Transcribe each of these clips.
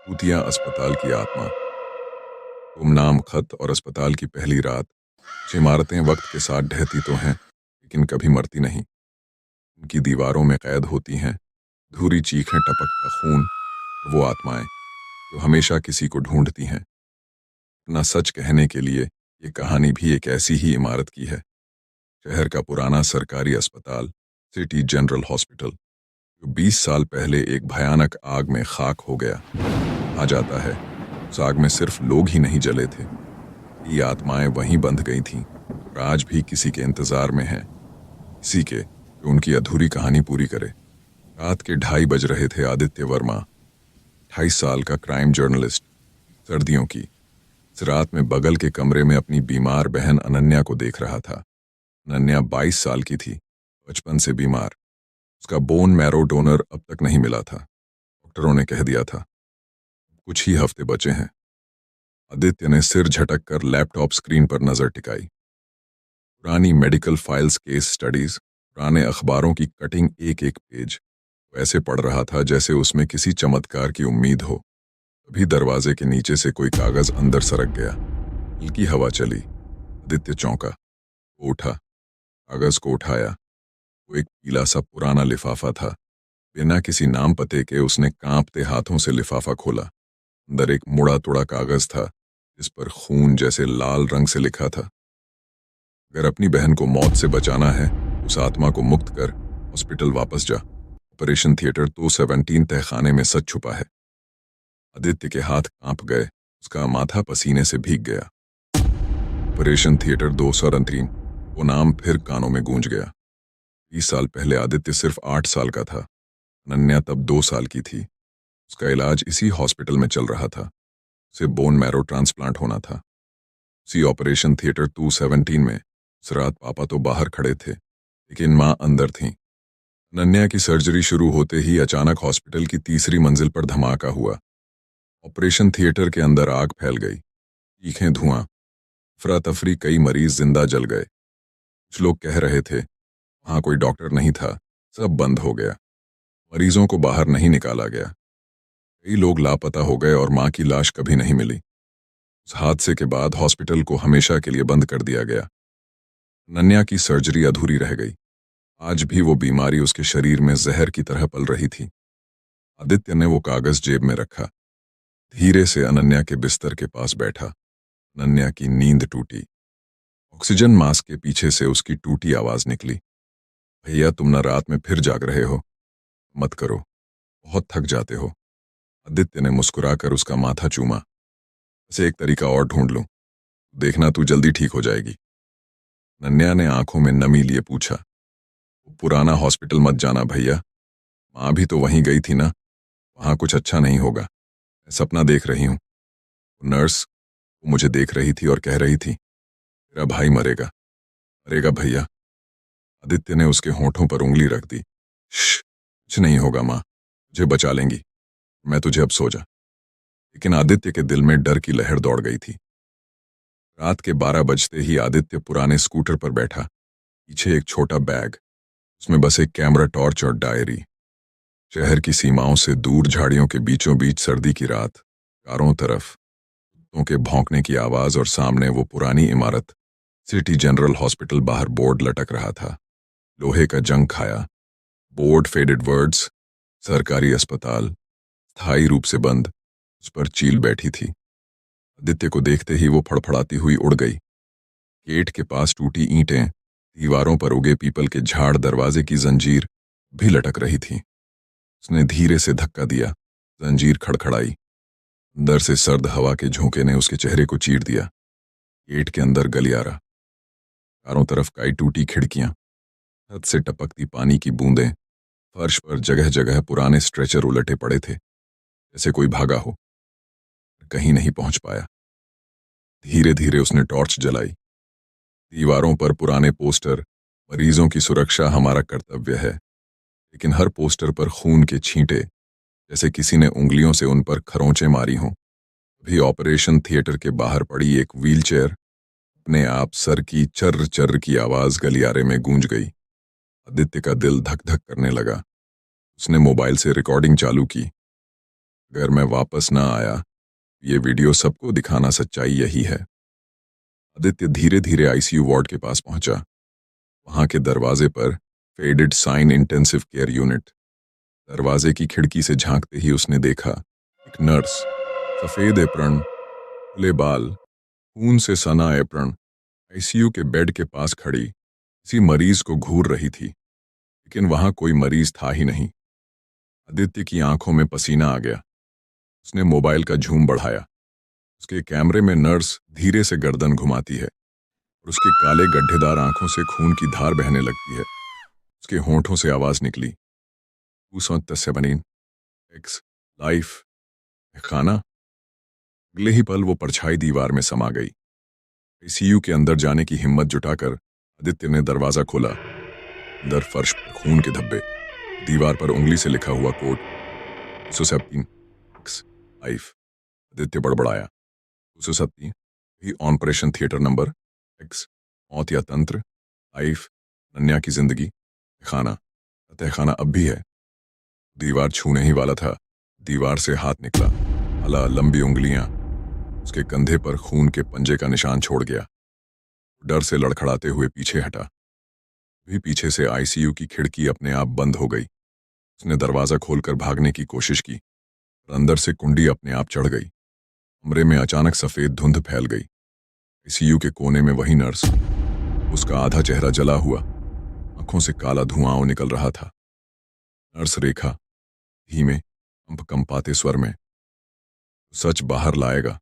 भूतिया अस्पताल की आत्मा। गुमनाम खत और अस्पताल की पहली रात। कुछ इमारतें वक्त के साथ ढहती तो हैं, लेकिन कभी मरती नहीं। उनकी दीवारों में कैद होती हैं अधूरी चीखें, टपकता खून, और वो आत्माएं जो हमेशा किसी को ढूंढती हैं। अपना सच कहने के लिए ये कहानी भी एक ऐसी ही इमारत की है। शहर का पुराना सरकारी अस्पताल, सिटी जनरल हॉस्पिटल, जो 20 साल पहले एक भयानक आग में खाक हो गया। आ जाता है उस आग में सिर्फ लोग ही नहीं जले थे, ये आत्माएं वहीं बंध गई थीं और आज भी किसी के इंतजार में हैं, किसी के जो उनकी अधूरी कहानी पूरी करे। रात के 2:30 बज रहे थे। आदित्य वर्मा, 28 साल का क्राइम जर्नलिस्ट, सर्दियों की इस रात में बगल के कमरे में अपनी बीमार बहन अनन्या को देख रहा था। अनन्या 22 साल की थी, बचपन से बीमार। उसका बोन मैरो डोनर अब तक नहीं मिला था। डॉक्टरों ने कह दिया था कुछ ही हफ्ते बचे हैं। आदित्य ने सिर झटक कर लैपटॉप स्क्रीन पर नजर टिकाई। पुरानी मेडिकल फाइल्स, केस स्टडीज, पुराने अखबारों की कटिंग, एक एक पेज वैसे पढ़ रहा था जैसे उसमें किसी चमत्कार की उम्मीद हो। तभी दरवाजे के नीचे से कोई कागज अंदर सरक गया। हल्की हवा चली। आदित्य चौंका। वो उठा, कागज को उठाया। वो एक पीला सा पुराना लिफाफा था। बिना किसी नाम पते के उसने कांपते हाथों से लिफाफा खोला। अंदर एक मुड़ा तुड़ा कागज था जिस पर खून जैसे लाल रंग से लिखा था, अगर अपनी बहन को मौत से बचाना है, उस आत्मा को मुक्त कर हॉस्पिटल वापस जा। ऑपरेशन थिएटर 217 तहखाने में सच छुपा है। आदित्य के हाथ कांप गए, उसका माथा पसीने से भीग गया। ऑपरेशन थिएटर 217, वो नाम फिर कानों में गूंज गया। 20 साल पहले आदित्य सिर्फ 8 साल का था। अनन्या तब 2 साल की थी। उसका इलाज इसी हॉस्पिटल में चल रहा था। उसे बोन मैरो ट्रांसप्लांट होना था। उसी ऑपरेशन थिएटर 217 में उस रात पापा तो बाहर खड़े थे, लेकिन माँ अंदर थीं। अनन्या की सर्जरी शुरू होते ही अचानक हॉस्पिटल की तीसरी मंजिल पर धमाका हुआ। ऑपरेशन थिएटर के अंदर आग फैल गई, चीखें, धुआं, अफरा तफरी। कई मरीज जिंदा जल गए। कुछ लोग कह रहे थे वहां कोई डॉक्टर नहीं था, सब बंद हो गया। मरीजों को बाहर नहीं निकाला गया। कई लोग लापता हो गए और माँ की लाश कभी नहीं मिली। उस हादसे के बाद हॉस्पिटल को हमेशा के लिए बंद कर दिया गया। अनन्या की सर्जरी अधूरी रह गई। आज भी वो बीमारी उसके शरीर में जहर की तरह पल रही थी। आदित्य ने वो कागज जेब में रखा, धीरे से अनन्या के बिस्तर के पास बैठा। अनन्या की नींद टूटी। ऑक्सीजन मास्क के पीछे से उसकी टूटी आवाज निकली, भैया तुम न रात में फिर जाग रहे हो? मत करो, बहुत थक जाते हो। आदित्य ने मुस्कुराकर उसका माथा चूमा। बस एक तरीका और ढूंढ लूं, देखना तू जल्दी ठीक हो जाएगी। अनन्या ने आंखों में नमी लिए पूछा, पुराना हॉस्पिटल मत जाना भैया, माँ भी तो वहीं गई थी ना, वहां कुछ अच्छा नहीं होगा। मैं सपना देख रही हूँ। नर्स वो मुझे देख रही थी और कह रही थी तेरा भाई मरेगा, मरेगा भैया। आदित्य ने उसके होठों पर उंगली रख दी। कुछ नहीं होगा माँ, मुझे बचा लेंगी, मैं तुझे अब सो जा। लेकिन आदित्य के दिल में डर की लहर दौड़ गई थी। रात के 12 बजते ही आदित्य पुराने स्कूटर पर बैठा, पीछे एक छोटा बैग, उसमें बस एक कैमरा, टॉर्च और डायरी। शहर की सीमाओं से दूर झाड़ियों के बीचों बीच सर्दी की रात, चारों तरफ कुत्तों के भौंकने की आवाज और सामने वो पुरानी इमारत, सिटी जनरल हॉस्पिटल। बाहर बोर्ड लटक रहा था, लोहे का जंग खाया बोर्ड, फेडेड वर्ड्स, सरकारी अस्पताल, स्थायी रूप से बंद। उस पर चील बैठी थी। आदित्य को देखते ही वो फड़फड़ाती हुई उड़ गई। गेट के पास टूटी ईंटें, दीवारों पर उगे पीपल के झाड़, दरवाजे की जंजीर भी लटक रही थी। उसने धीरे से धक्का दिया, जंजीर खड़खड़ाई। अंदर से सर्द हवा के झोंके ने उसके चेहरे को चीर दिया। गेट के अंदर गलियारा, चारों तरफ काई टूटी खिड़कियां, छत से टपकती पानी की बूंदें, फर्श पर जगह जगह पुराने स्ट्रेचर उलटे पड़े थे, जैसे कोई भागा हो, कहीं नहीं पहुंच पाया। धीरे धीरे उसने टॉर्च जलाई। दीवारों पर पुराने पोस्टर, मरीजों की सुरक्षा हमारा कर्तव्य है, लेकिन हर पोस्टर पर खून के छींटे, जैसे किसी ने उंगलियों से उन पर खरोंचें मारी हों। अभी ऑपरेशन थिएटर के बाहर पड़ी एक व्हीलचेयर अपने आप सर की चर्र चर्र की आवाज गलियारे में गूंज गई। आदित्य का दिल धक धक करने लगा। उसने मोबाइल से रिकॉर्डिंग चालू की। अगर मैं वापस ना आया, ये वीडियो सबको दिखाना सच्चाई यही है। आदित्य धीरे धीरे आईसीयू वार्ड के पास पहुंचा। वहां के दरवाजे पर faded sign intensive care unit. दरवाजे की खिड़की से झांकते ही उसने देखा एक नर्स, सफेद एप्रन, खुले बाल, खून से सना एप्रन, आईसीयू के बेड के पास खड़ी किसी मरीज को घूर रही थी। लेकिन वहां कोई मरीज था ही नहीं। आदित्य की आंखों में पसीना आ गया। उसने मोबाइल का झूम बढ़ाया। उसके कैमरे में नर्स धीरे से गर्दन घुमाती है और उसके काले गड्ढेदार आंखों से खून की धार बहने लगती है। उसके होंठों से आवाज निकली, 217 एक्स लाइफ खाना। अगले ही पल वो परछाई दीवार में समा गई। आईसीयू के अंदर जाने की हिम्मत जुटाकर आदित्य ने दरवाजा खोला। अंदर फर्श पर खून के धब्बे, दीवार पर उंगली से लिखा हुआ कोड 217 एक्स लाइफ। आदित्य बड़बड़ाया, 217 ही ऑपरेशन थिएटर नंबर, एक्स मौत या तंत्र, लाइफ नन्या की जिंदगी, तहखाना। तहखाना अब भी है। दीवार छूने ही वाला था, दीवार से हाथ निकला। काला लंबी उंगलियां उसके कंधे पर खून के पंजे का निशान छोड़ गया। डर से लड़खड़ाते हुए पीछे हटा। भी पीछे से आईसीयू की खिड़की अपने आप बंद हो गई। उसने दरवाजा खोलकर भागने की कोशिश की, पर अंदर से कुंडी अपने आप चढ़ गई। कमरे में अचानक सफेद धुंध फैल गई। आईसीयू के कोने में वही नर्स, उसका आधा चेहरा जला हुआ, आंखों से काला धुआं निकल रहा था। नर्स रेखा धीमे कंपाते स्वर में, सच बाहर लाएगा,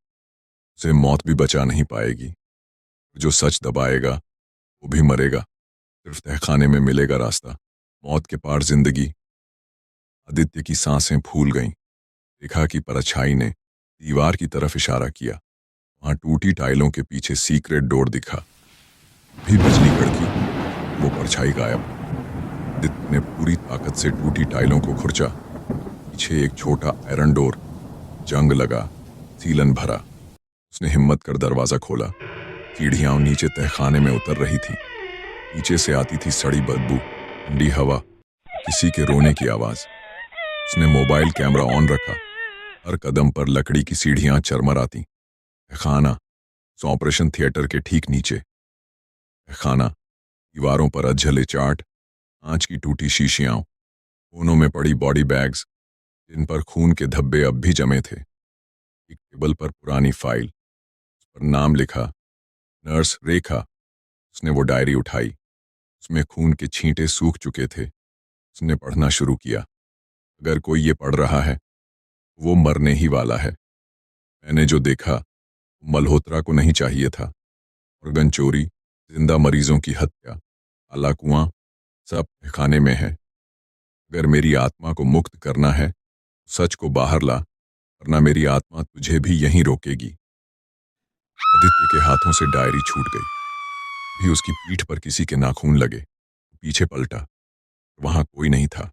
उसे मौत भी बचा नहीं पाएगी। जो सच दबाएगा वो भी मरेगा। सिर्फ तहखाने में मिलेगा रास्ता, मौत के पार जिंदगी। आदित्य की सांसें फूल गईं। रेखा की परछाई ने दीवार की तरफ इशारा किया। वहां टूटी टाइलों के पीछे सीक्रेट डोर दिखा। भी बिजली कड़की, वो परछाई गायब। आदित्य ने पूरी ताकत से टूटी टाइलों को खुरचा। पीछे एक छोटा आयरन डोर, जंग लगा, सीलन भरा। उसने हिम्मत कर दरवाजा खोला। सीढ़ियां नीचे तहखाने में उतर रही थी। नीचे से आती थी सड़ी बदबू, ठंडी हवा, किसी के रोने की आवाज। उसने मोबाइल कैमरा ऑन रखा। हर कदम पर लकड़ी की सीढ़ियां चरमराती। तहखाना, ऑपरेशन थिएटर के ठीक नीचे। तहखाना, दीवारों पर अधजले चार्ट, कांच की टूटी शीशियां, कोनों में पड़ी बॉडी बैग्स जिन पर खून के धब्बे अब भी जमे थे। एक टेबल पर पुरानी फाइल, उस पर नाम लिखा, नर्स रेखा। उसने वो डायरी उठाई। उसमें खून के छींटे सूख चुके थे। उसने पढ़ना शुरू किया। अगर कोई ये पढ़ रहा है, वो मरने ही वाला है। मैंने जो देखा मल्होत्रा को नहीं चाहिए था। ऑर्गन चोरी, जिंदा मरीजों की हत्या, काला कुआं, सब तहखाने में है। अगर मेरी आत्मा को मुक्त करना है, सच को बाहर ला, वरना मेरी आत्मा तुझे भी यहीं रोकेगी। आदित्य के हाथों से डायरी छूट गई। भी उसकी पीठ पर किसी के नाखून लगे। पीछे पलटा, वहां कोई नहीं था।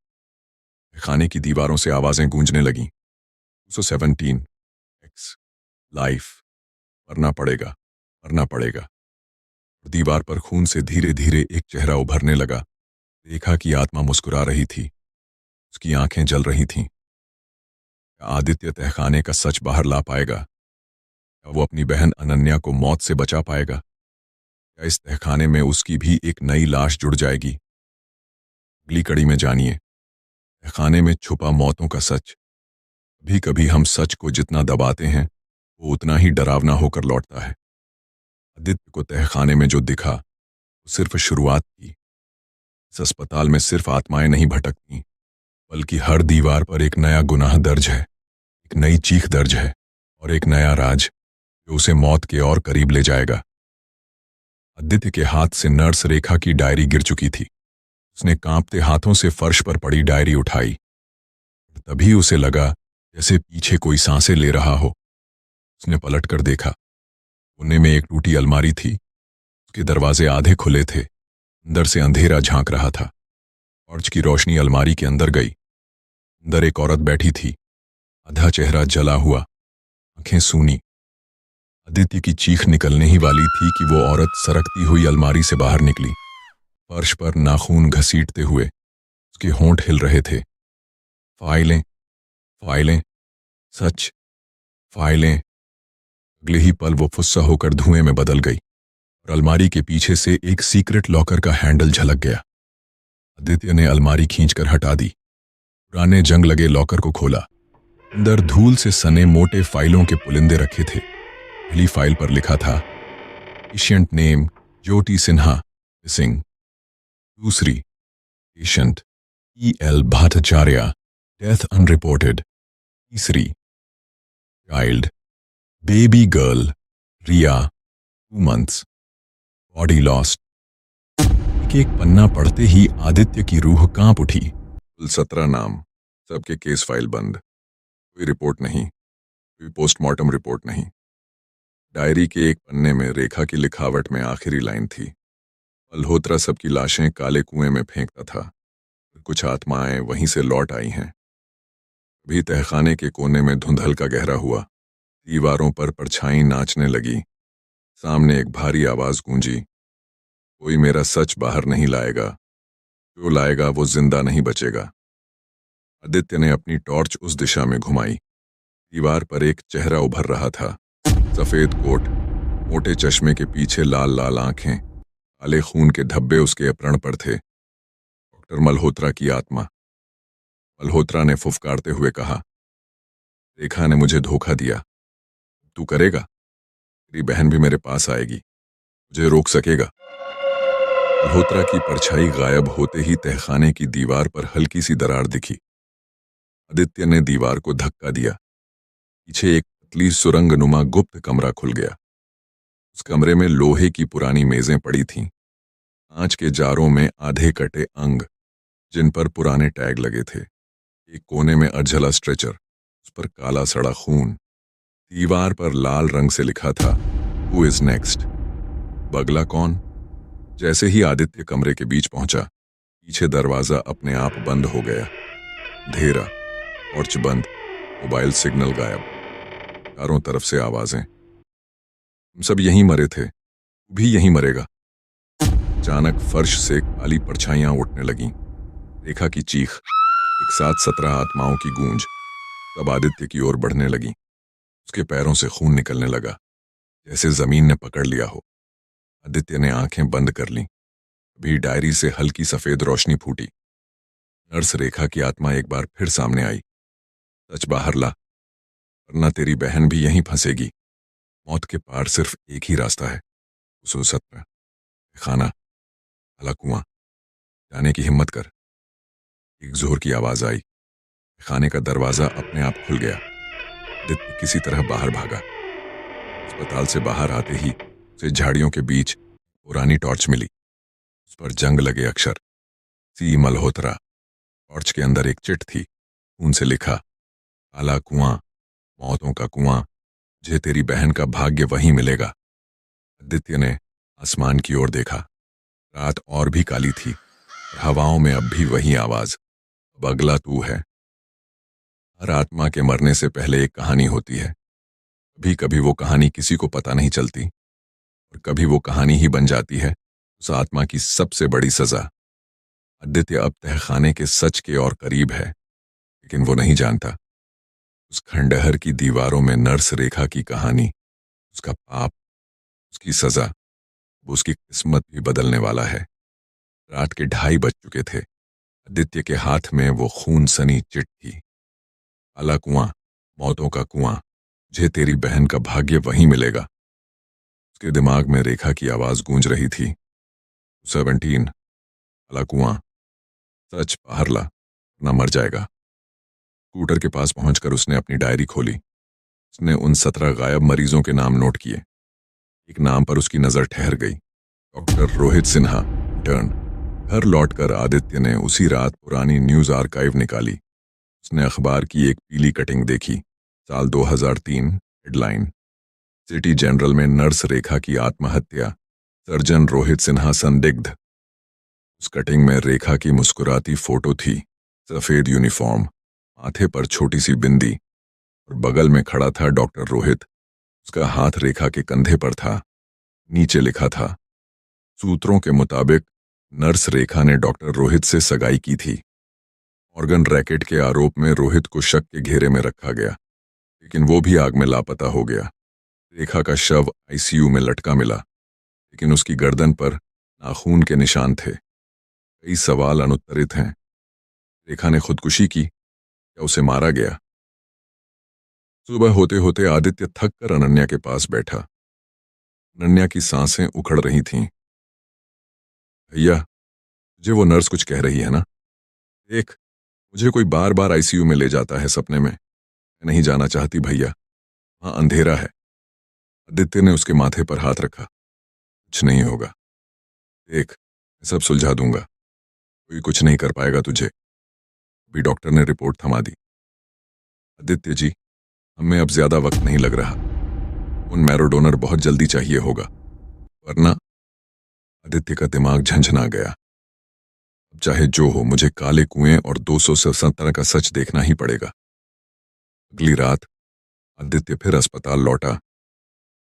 खाने की दीवारों से आवाजें गूंजने लगीं। 217 एक्स लाइफ, मरना पड़ेगा, मरना पड़ेगा। दीवार पर खून से धीरे धीरे एक चेहरा उभरने लगा। रेखा की आत्मा मुस्कुरा रही थी। उसकी आंखें जल रही थीं। क्या आदित्य तहखाने का सच बाहर ला पाएगा? क्या वो अपनी बहन अनन्या को मौत से बचा पाएगा? क्या इस तहखाने में उसकी भी एक नई लाश जुड़ जाएगी? अगली कड़ी में जानिए तहखाने में छुपा मौतों का सच। कभी कभी हम सच को जितना दबाते हैं, वो उतना ही डरावना होकर लौटता है। आदित्य को तहखाने में जो दिखा वो सिर्फ शुरुआत थी। इस अस्पताल में सिर्फ आत्माएं नहीं भटकती, बल्कि हर दीवार पर एक नया गुनाह दर्ज है, एक नई चीख दर्ज है और एक नया राज जो उसे मौत के और करीब ले जाएगा। आदित्य के हाथ से नर्स रेखा की डायरी गिर चुकी थी। उसने कांपते हाथों से फर्श पर पड़ी डायरी उठाई। तभी उसे लगा जैसे पीछे कोई सांसें ले रहा हो। उसने पलट कर देखा। कोने में एक टूटी अलमारी थी। उसके दरवाजे आधे खुले थे। अंदर से अंधेरा झांक रहा था। टॉर्च की रोशनी अलमारी के अंदर गई। अंदर एक औरत बैठी थी, आधा चेहरा जला हुआ, आंखें सूनी। आदित्य की चीख निकलने ही वाली थी कि वो औरत सरकती हुई अलमारी से बाहर निकली। फर्श पर नाखून घसीटते हुए उसके होंठ हिल रहे थे। फाइलें, फाइलें, सच, फाइलें। अगले ही पल वो फुस्सा होकर धुएं में बदल गई और अलमारी के पीछे से एक सीक्रेट लॉकर का हैंडल झलक गया। आदित्य ने अलमारी खींचकर हटा दी, पुराने जंग लगे लॉकर को खोला। अंदर धूल से सने मोटे फाइलों के पुलिंदे रखे थे। पहली फाइल पर लिखा था पेशेंट नेम ज्योति सिन्हा मिसिंग। दूसरी patient E.L. Bhattacharya death unreported. तीसरी चाइल्ड बेबी गर्ल रिया 2 months बॉडी लॉस्ट। एक एक पन्ना पढ़ते ही आदित्य की रूह कांप उठी। कुल 17 नाम, सबके केस फाइल बंद। कोई रिपोर्ट नहीं, कोई पोस्टमार्टम रिपोर्ट नहीं। डायरी के एक पन्ने में रेखा की लिखावट में आखिरी लाइन थी, मल्होत्रा सबकी लाशें काले कुएं में फेंकता था, कुछ आत्माएं वहीं से लौट आई हैं। अभी तहखाने के कोने में धुंधल का गहरा हुआ, दीवारों पर परछाई नाचने लगी। सामने एक भारी आवाज गूंजी, कोई मेरा सच बाहर नहीं लाएगा, जो लाएगा वो जिंदा नहीं बचेगा। आदित्य ने अपनी टॉर्च उस दिशा में घुमाई। दीवार पर एक चेहरा उभर रहा था, सफेद कोट, मोटे चश्मे के पीछे लाल लाल आंखें, काले खून के धब्बे उसके अपरण पर थे। डॉक्टर मल्होत्रा की आत्मा। मल्होत्रा ने फुफकारते हुए कहा, रेखा ने मुझे धोखा दिया, तू करेगा? तेरी बहन भी मेरे पास आएगी, मुझे रोक सकेगा? मल्होत्रा की परछाई गायब होते ही तहखाने की दीवार पर हल्की सी दरार दिखी। आदित्य ने दीवार को धक्का दिया। पीछे एक पतली सुरंग नुमा गुप्त कमरा खुल गया। उस कमरे में लोहे की पुरानी मेजें पड़ी थीं, कांच के जारों में आधे कटे अंग जिन पर पुराने टैग लगे थे। एक कोने में अधजला स्ट्रेचर, उस पर काला सड़ा खून। दीवार पर लाल रंग से लिखा था, हु इज नेक्स्ट? बगला कौन? जैसे ही आदित्य कमरे के बीच पहुंचा, पीछे दरवाजा अपने आप बंद हो गया। अंधेरा, टॉर्च बंद, मोबाइल सिग्नल गायब, चारों तरफ से आवाजें। हम सब यहीं मरे थे, तू भी यहीं मरेगा। अचानक फर्श से काली परछाइयां उठने लगीं। रेखा की चीख, एक साथ 17 आत्माओं की गूंज तब आदित्य की ओर बढ़ने लगी। उसके पैरों से खून निकलने लगा, जैसे जमीन ने पकड़ लिया हो। आदित्य ने आंखें बंद कर लीं। अभी डायरी से हल्की सफेद रोशनी फूटी। नर्स रेखा की आत्मा एक बार फिर सामने आई। सच बाहर ला, वरना तेरी बहन भी यहीं फंसेगी। मौत के पार सिर्फ एक ही रास्ता है, उस वसत में खाना, काला कुआं। जाने की हिम्मत कर। एक जोर की आवाज आई। खाने का दरवाजा अपने आप खुल गया। आदित्य किसी तरह बाहर भागा। अस्पताल से बाहर आते ही उसे झाड़ियों के बीच पुरानी टॉर्च मिली। उस पर जंग लगे अक्षर, सी मल्होत्रा। टॉर्च के अंदर एक चिट थी, उनसे लिखा, काला कुआं, मौतों का कुआं, मुझे तेरी बहन का भाग्य वहीं मिलेगा। आदित्य ने आसमान की ओर देखा। रात और भी काली थी और हवाओं में अब भी वही आवाज, अब अगला तू है। हर आत्मा के मरने से पहले एक कहानी होती है। कभी कभी वो कहानी किसी को पता नहीं चलती और कभी वो कहानी ही बन जाती है उस आत्मा की सबसे बड़ी सजा। आदित्य अब तहखाने के सच के और करीब है, लेकिन वो नहीं जानता उस खंडहर की दीवारों में नर्स रेखा की कहानी, उसका पाप, उसकी सजा, वो उसकी किस्मत भी बदलने वाला है। रात के 2:30 बज चुके थे। आदित्य के हाथ में वो खून सनी चिट थी। काला कुआं, मौतों का कुआं, मुझे तेरी बहन का भाग्य वहीं मिलेगा। उसके दिमाग में रेखा की आवाज गूंज रही थी, 17, काला कुआं, सच बाहर ला, ना मर जाएगा। स्कूटर के पास पहुंचकर उसने अपनी डायरी खोली। उसने उन 17 गायब मरीजों के नाम नोट किए। एक नाम पर उसकी नजर ठहर गई, डॉक्टर रोहित सिन्हा, इंटर्न। घर लौटकर आदित्य ने उसी रात पुरानी न्यूज आर्काइव निकाली। उसने अखबार की एक पीली कटिंग देखी, साल 2003, हेडलाइन, सिटी जनरल में नर्स रेखा की आत्महत्या, सर्जन रोहित सिन्हा संदिग्ध। उस कटिंग में रेखा की मुस्कुराती फोटो थी, सफेद यूनिफॉर्म, माथे पर छोटी सी बिंदी और बगल में खड़ा था डॉक्टर रोहित। उसका हाथ रेखा के कंधे पर था। नीचे लिखा था, सूत्रों के मुताबिक नर्स रेखा ने डॉक्टर रोहित से सगाई की थी। ऑर्गन रैकेट के आरोप में रोहित को शक के घेरे में रखा गया। लेकिन वो भी आग में लापता हो गया। रेखा का शव आईसीयू में लटका मिला, लेकिन उसकी गर्दन पर नाखून के निशान थे। कई सवाल अनुत्तरित हैं। रेखा ने खुदकुशी की या उसे मारा गया? सुबह होते होते आदित्य थक कर अनन्या के पास बैठा। अनन्या की सांसें उखड़ रही थीं। भैया, मुझे वो नर्स कुछ कह रही है ना? देख, मुझे कोई बार बार आईसीयू में ले जाता है सपने में। मैं नहीं जाना चाहती भैया, वहां अंधेरा है। आदित्य ने उसके माथे पर हाथ रखा। कुछ नहीं होगा, देख, मैं सब सुलझा दूंगा। कोई कुछ नहीं कर पाएगा तुझे। अभी डॉक्टर ने रिपोर्ट थमा दी। आदित्य जी, हमें अब ज्यादा वक्त नहीं लग रहा। उन मैरो डोनर बहुत जल्दी चाहिए होगा, वरना। आदित्य का दिमाग झंझना गया। अब चाहे जो हो, मुझे काले कुएं और 217 का सच देखना ही पड़ेगा। अगली रात आदित्य फिर अस्पताल लौटा।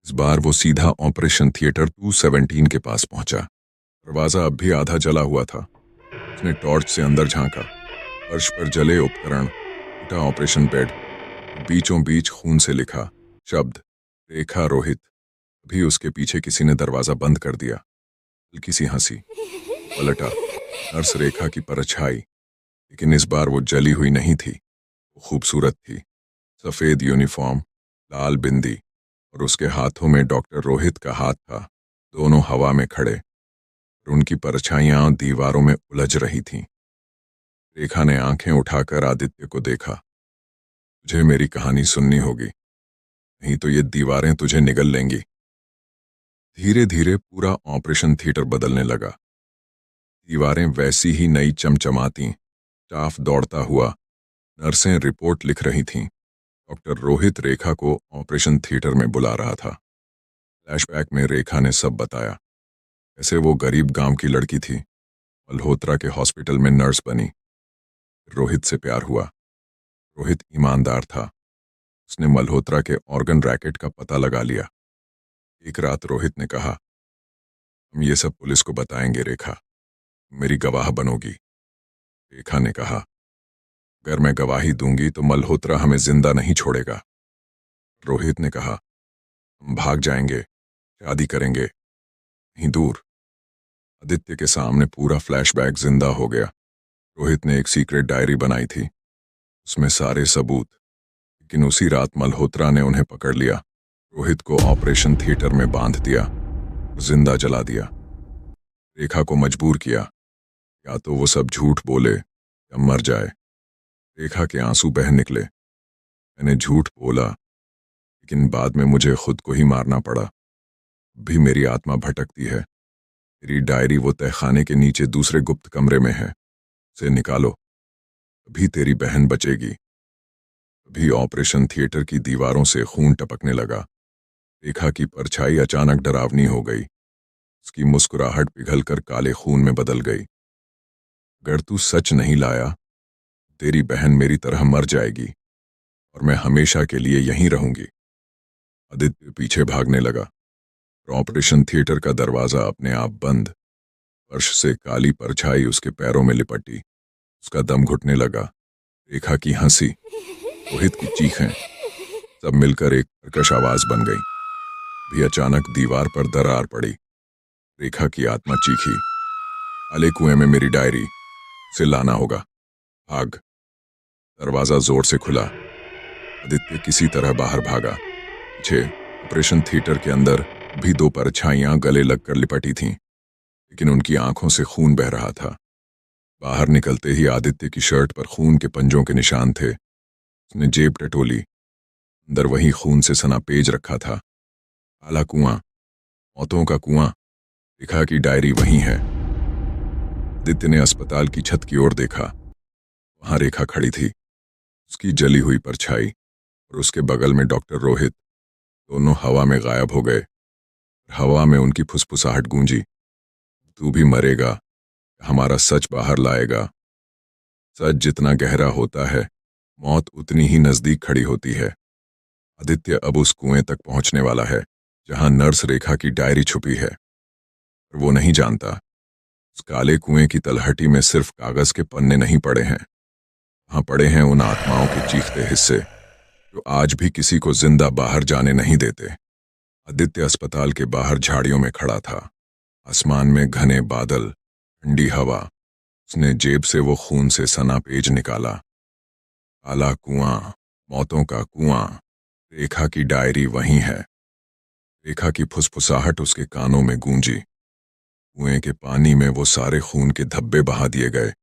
इस बार वो सीधा ऑपरेशन थिएटर 217 के पास पहुंचा। दरवाजा अब भी आधा जला हुआ था। उसने टॉर्च से अंदर झांका। फर्श पर जले उपकरण, टूटा ऑपरेशन बेड, बीचों बीच खून से लिखा शब्द रेखा रोहित। अभी उसके पीछे किसी ने दरवाजा बंद कर दिया। हल्की सी हंसी। पलटा। नर्स रेखा की परछाई, लेकिन इस बार वो जली हुई नहीं थी। वो खूबसूरत थी। सफेद यूनिफॉर्म, लाल बिंदी, और उसके हाथों में डॉक्टर रोहित का हाथ था। दोनों हवा में खड़े, और उनकी परछाइयां दीवारों में उलझ रही थीं। रेखा ने आंखें उठाकर आदित्य को देखा। तुझे मेरी कहानी सुननी होगी, नहीं तो ये दीवारें तुझे निगल लेंगी। धीरे धीरे पूरा ऑपरेशन थिएटर बदलने लगा। दीवारें वैसी ही नई चमचमाती, स्टाफ दौड़ता हुआ, नर्सें रिपोर्ट लिख रही थीं। डॉक्टर रोहित रेखा को ऑपरेशन थिएटर में बुला रहा था। फ्लैशबैक में रेखा ने सब बताया। कैसे वो गरीब गांव की लड़की थी, मल्होत्रा के हॉस्पिटल में नर्स बनी, रोहित से प्यार हुआ। रोहित ईमानदार था। उसने मल्होत्रा के ऑर्गन रैकेट का पता लगा लिया। एक रात रोहित ने कहा, हम ये सब पुलिस को बताएंगे रेखा, मेरी गवाह बनोगी। रेखा ने कहा, अगर मैं गवाही दूंगी तो मल्होत्रा हमें जिंदा नहीं छोड़ेगा। रोहित ने कहा, हम भाग जाएंगे, शादी करेंगे, कहीं दूर। आदित्य के सामने पूरा फ्लैशबैक जिंदा हो गया। रोहित ने एक सीक्रेट डायरी बनाई थी, उसमें सारे सबूत, लेकिन उसी रात मल्होत्रा ने उन्हें पकड़ लिया। रोहित को ऑपरेशन थिएटर में बांध दिया, जिंदा जला दिया। रेखा को मजबूर किया, या तो वो सब झूठ बोले या मर जाए। रेखा के आंसू बह निकले। मैंने झूठ बोला, लेकिन बाद में मुझे खुद को ही मारना पड़ा। भी मेरी आत्मा भटकती है। मेरी डायरी वो तहखाने के नीचे दूसरे गुप्त कमरे में है, उसे निकालो, अभी तेरी बहन बचेगी। अभी ऑपरेशन थिएटर की दीवारों से खून टपकने लगा। रेखा की परछाई अचानक डरावनी हो गई। उसकी मुस्कुराहट पिघलकर काले खून में बदल गई। अगर तू सच नहीं लाया, तेरी बहन मेरी तरह मर जाएगी, और मैं हमेशा के लिए यहीं रहूंगी। आदित्य पीछे भागने लगा, और ऑपरेशन थिएटर का दरवाजा अपने आप बंद। फर्श से काली परछाई उसके पैरों में लिपटी। उसका दम घुटने लगा। रेखा की हंसी, रोहित की चीखें, सब मिलकर एक कर्कश आवाज बन गई। भी अचानक दीवार पर दरार पड़ी। रेखा की आत्मा चीखी, काले कुएं में मेरी डायरी, उसे लाना होगा, भाग। दरवाजा जोर से खुला। आदित्य किसी तरह बाहर भागा। पीछे ऑपरेशन थिएटर के अंदर भी दो परछाइयां गले लगकर लिपटी थीं, लेकिन उनकी आंखों से खून बह रहा था। बाहर निकलते ही आदित्य की शर्ट पर खून के पंजों के निशान थे। उसने जेब टटोली। अंदर वही खून से सना पेज रखा था। काला कुआं, मौतों का कुआं। रेखा की डायरी वहीं है। आदित्य ने अस्पताल की छत की ओर देखा। वहां रेखा खड़ी थी, उसकी जली हुई परछाई, और उसके बगल में डॉक्टर रोहित। दोनों हवा में गायब हो गए। हवा में उनकी फुसफुसाहट गूंजी, तू भी मरेगा, हमारा सच बाहर लाएगा। सच जितना गहरा होता है, मौत उतनी ही नजदीक खड़ी होती है। आदित्य अब उस कुएं तक पहुंचने वाला है, जहां नर्स रेखा की डायरी छुपी है। और वो नहीं जानता, उस काले कुएं की तलहटी में सिर्फ कागज के पन्ने नहीं पड़े हैं, वहां पड़े हैं उन आत्माओं के चीखते हिस्से, जो आज भी किसी को जिंदा बाहर जाने नहीं देते। आदित्य अस्पताल के बाहर झाड़ियों में खड़ा था। आसमान में घने बादल, ठंडी हवा। उसने जेब से वो खून से सना पेज निकाला। काला कुआं, मौतों का कुआं। रेखा की डायरी वहीं है। रेखा की फुसफुसाहट उसके कानों में गूंजी। कुएं के पानी में वो सारे खून के धब्बे बहा दिए गए।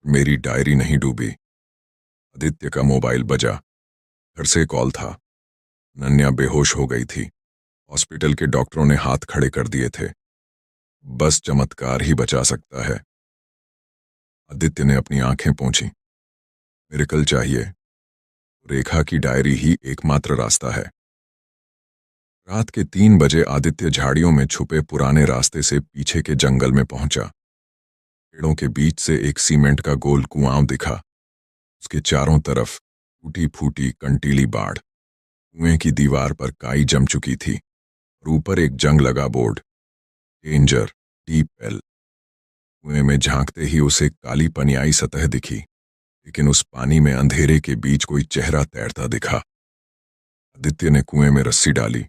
मेरी डायरी नहीं डूबी। आदित्य का मोबाइल बजा। घर से कॉल था। नन्या बेहोश हो गई थी। हॉस्पिटल के डॉक्टरों ने हाथ खड़े कर दिए थे। बस चमत्कार ही बचा सकता है। आदित्य ने अपनी आंखें पोंछी। मिरेकल चाहिए। रेखा की डायरी ही एकमात्र रास्ता है। रात के 3 बजे आदित्य झाड़ियों में छुपे पुराने रास्ते से पीछे के जंगल में पहुंचा। पेड़ों के बीच से एक सीमेंट का गोल कुआं दिखा। उसके चारों तरफ टूटी फूटी कंटीली बाढ़। कुएं की दीवार पर काई जम चुकी थी और ऊपर एक जंग लगा बोर्ड, डेंजर डीप वेल। कुएं में झांकते ही उसे काली पनियाई सतह दिखी, लेकिन उस पानी में अंधेरे के बीच कोई चेहरा तैरता दिखा। आदित्य ने कुएं में रस्सी डाली।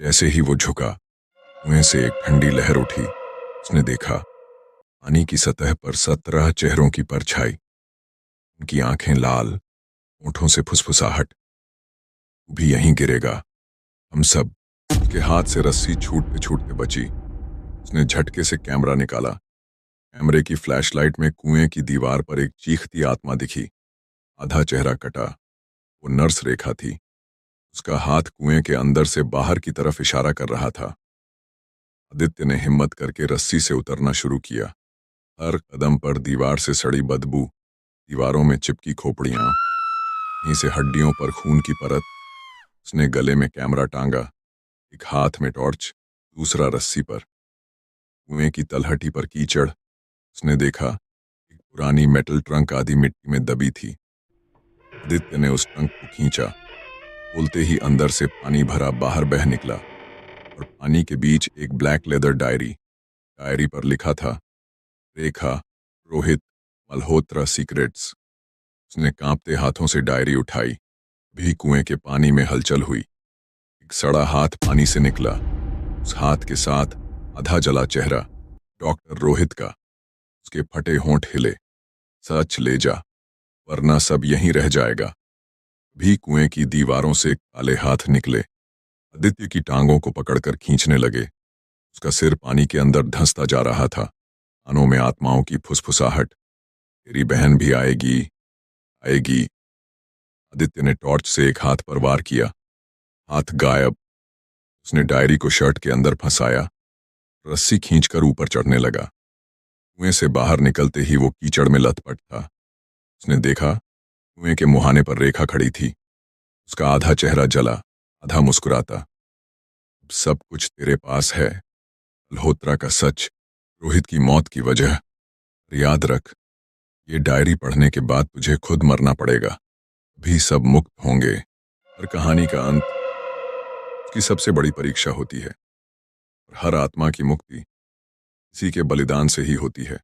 जैसे ही वो झुका, कुएं से एक ठंडी लहर उठी। उसने देखा, पानी की सतह पर 17 चेहरों की परछाई। उनकी आंखें लाल, होठों से फुसफुसाहट। "तू भी यहीं गिरेगा, हम सब।" उसके हाथ से रस्सी छूटते छूटते बची। उसने झटके से कैमरा निकाला। कैमरे की फ्लैशलाइट में कुएं की दीवार पर एक चीखती आत्मा दिखी। आधा चेहरा कटा। वो नर्स रेखा थी। उसका हाथ कुएं के अंदर से बाहर की तरफ इशारा कर रहा था। आदित्य ने हिम्मत करके रस्सी से उतरना शुरू किया। हर कदम पर दीवार से सड़ी बदबू, दीवारों में चिपकी खोपड़ियां, वहीं से हड्डियों पर खून की परत। उसने गले में कैमरा टांगा, एक हाथ में टॉर्च, दूसरा रस्सी पर। कुएं की तलहटी पर कीचड़। उसने देखा, एक पुरानी मेटल ट्रंक आधी मिट्टी में दबी थी। आदित्य ने उस ट्रंक को खींचा। खोलते ही अंदर से पानी भरा बाहर बह निकला और पानी के बीच एक ब्लैक लेदर डायरी। डायरी पर लिखा था, रेखा, रोहित, मल्होत्रा सीक्रेट्स। उसने कांपते हाथों से डायरी उठाई। भी कुएं के पानी में हलचल हुई। एक सड़ा हाथ पानी से निकला। उस हाथ के साथ आधा जला चेहरा, डॉक्टर रोहित का। उसके फटे होंठ हिले। "सच ले जा, वरना सब यहीं रह जाएगा।" भी कुएं की दीवारों से काले हाथ निकले। आदित्य की टांगों को पकड़कर खींचने लगे। उसका सिर पानी के अंदर धंसता जा रहा था। कानों में आत्माओं की फुसफुसाहट, "तेरी बहन भी आएगी, आएगी।" आदित्य ने टॉर्च से एक हाथ पर वार किया। हाथ गायब। उसने डायरी को शर्ट के अंदर फंसाया। रस्सी खींचकर ऊपर चढ़ने लगा। कुएं से बाहर निकलते ही वो कीचड़ में लथपथ था। उसने देखा, कुएं के मुहाने पर रेखा खड़ी थी। उसका आधा चेहरा जला, आधा मुस्कुराता। "अब सब कुछ तेरे पास है, मल्होत्रा का सच, रोहित की मौत की वजह। और याद रख, ये डायरी पढ़ने के बाद तुझे खुद मरना पड़ेगा। भी सब मुक्त होंगे। हर कहानी का अंत उसकी सबसे बड़ी परीक्षा होती है, और हर आत्मा की मुक्ति किसी के बलिदान से ही होती है।"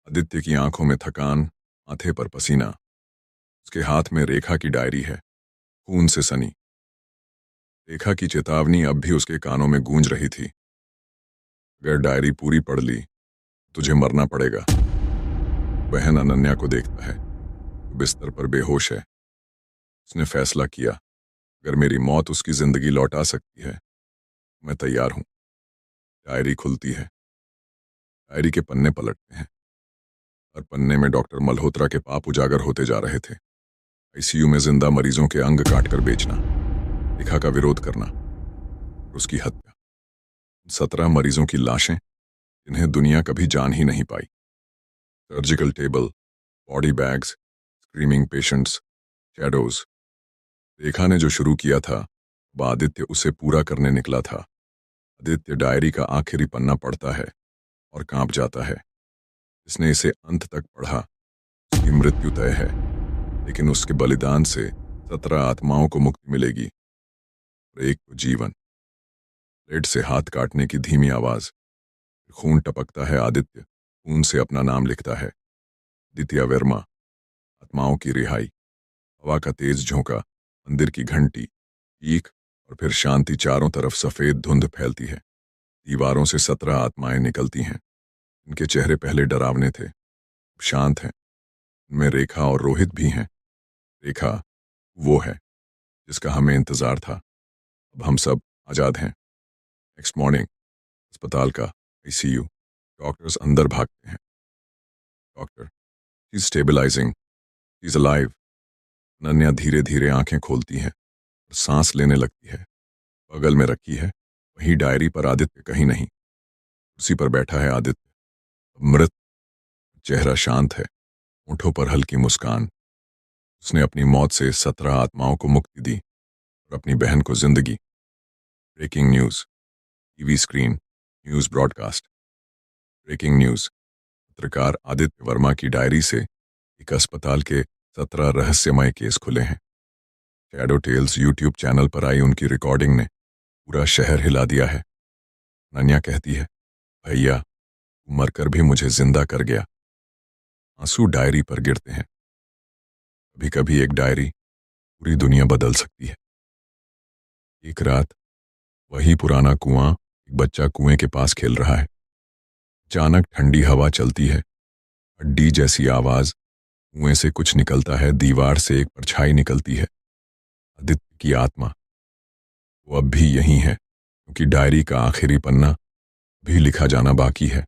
आदित्य की आंखों में थकान, माथे पर पसीना। उसके हाथ में रेखा की डायरी है, खून से सनी। रेखा की चेतावनी अब भी उसके कानों में गूंज रही थी। "अगर डायरी पूरी पढ़ ली, तुझे मरना पड़ेगा।" बहन अनन्या को देखता है, वो बिस्तर पर बेहोश है। उसने फैसला किया, अगर मेरी मौत उसकी जिंदगी लौटा सकती है, मैं तैयार हूं। डायरी खुलती है। डायरी के पन्ने पलटते हैं। हर पन्ने में डॉक्टर मल्होत्रा के पाप उजागर होते जा रहे थे। आईसीयू में जिंदा मरीजों के अंग काटकर बेचना, रेखा का विरोध करना, और उसकी हत्या। 17 मरीजों की लाशें, जिन्हें दुनिया कभी जान ही नहीं पाई। Surgical table, body bags, screaming patients, shadows. Rekha ने जो शुरू किया था, अब आदित्य उसे पूरा करने निकला था। आदित्य डायरी का आखिरी पन्ना पढ़ता है और कांप जाता है। इसने इसे अंत तक पढ़ा, उसकी मृत्यु तय है, लेकिन उसके बलिदान से 17 आत्माओं को मुक्ति मिलेगी और एक को जीवन। ब्लेड से हाथ काटने की धीमी आवाज। खून टपकता है। आदित्य खून से अपना नाम लिखता है, द्वितीय वर्मा। आत्माओं की रिहाई। हवा का तेज झोंका, मंदिर की घंटी, चीख और फिर शांति। चारों तरफ सफ़ेद धुंध फैलती है। दीवारों से 17 आत्माएं निकलती हैं। इनके चेहरे पहले डरावने थे, अब शांत हैं। इनमें रेखा और रोहित भी हैं। रेखा वो है जिसका हमें इंतज़ार था। अब हम सब आज़ाद हैं। नेक्स्ट मॉर्निंग, अस्पताल का आईसीयू। डॉक्टर्स अंदर भागते हैं। Doctor, she is stabilising, she is alive. Ananya धीरे धीरे आंखें खोलती है और सांस लेने लगती है। बगल में रखी है वही डायरी, पर आदित्य कहीं नहीं। कुर्सी पर बैठा है आदित्य, मृत, चेहरा शांत है, होठों पर हल्की मुस्कान। उसने अपनी मौत से 17 आत्माओं को मुक्ति दी और अपनी बहन को जिंदगी। Breaking news, TV screen, news broadcast. Breaking news, पत्रकार आदित्य वर्मा की डायरी से एक अस्पताल के 17 रहस्यमय केस खुले हैं। शैडो टेल्स यूट्यूब चैनल पर आई उनकी रिकॉर्डिंग ने पूरा शहर हिला दिया है। नन्या कहती है, भैया तू मरकर भी मुझे जिंदा कर गया। आंसू डायरी पर गिरते हैं। कभी कभी एक डायरी पूरी दुनिया बदल सकती है। एक रात, वही पुराना कुआं, एक बच्चा कुएं के पास खेल रहा है। अचानक ठंडी हवा चलती है, हड्डी जैसी आवाज, कुएं से कुछ निकलता है, दीवार से एक परछाई निकलती है। आदित्य की आत्मा। वो अब भी यही है, क्योंकि डायरी का आखिरी पन्ना भी लिखा जाना बाकी है।